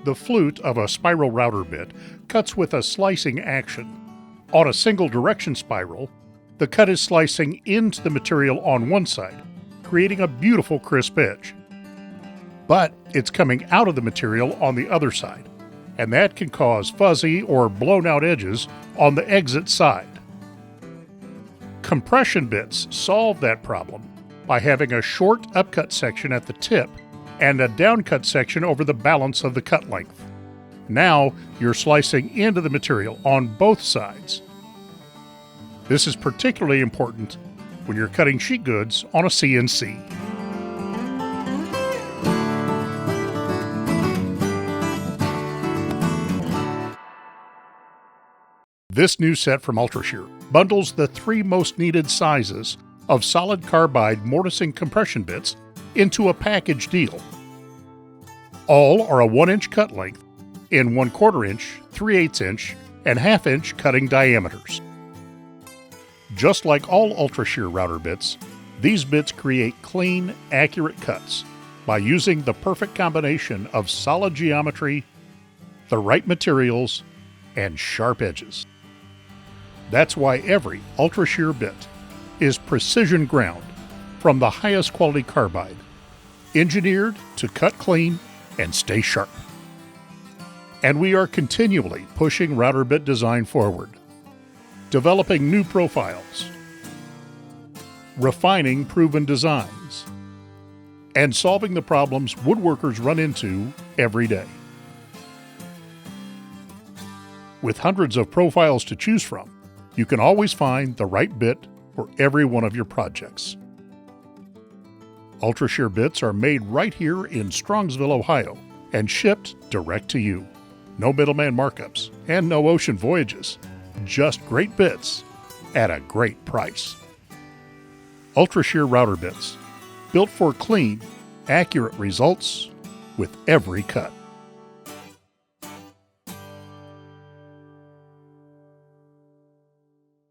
The flute of a spiral router bit cuts with a slicing action. On a single direction spiral, the cut is slicing into the material on one side, creating a beautiful crisp edge. But it's coming out of the material on the other side, and that can cause fuzzy or blown out edges on the exit side. Compression bits solve that problem by having a short upcut section at the tip and a downcut section over the balance of the cut length. Now you're slicing into the material on both sides. This is particularly important when you're cutting sheet goods on a CNC. This new set from Ultra-Shear bundles the 3 most needed sizes of solid carbide mortising compression bits into a package deal. All are a 1-inch cut length in 1/4 inch, 3/8 inch, and 1/2 inch cutting diameters. Just like all Ultra-Shear router bits, these bits create clean, accurate cuts by using the perfect combination of solid geometry, the right materials, and sharp edges. That's why every Ultra-Shear bit is precision ground from the highest quality carbide, engineered to cut clean and stay sharp. And we are continually pushing router bit design forward, developing new profiles, refining proven designs, and solving the problems woodworkers run into every day. With hundreds of profiles to choose from, you can always find the right bit for every one of your projects. Ultra-Shear bits are made right here in Strongsville, Ohio, and shipped direct to you. No middleman markups and no ocean voyages. Just great bits at a great price. Ultra-Shear router bits, built for clean, accurate results with every cut.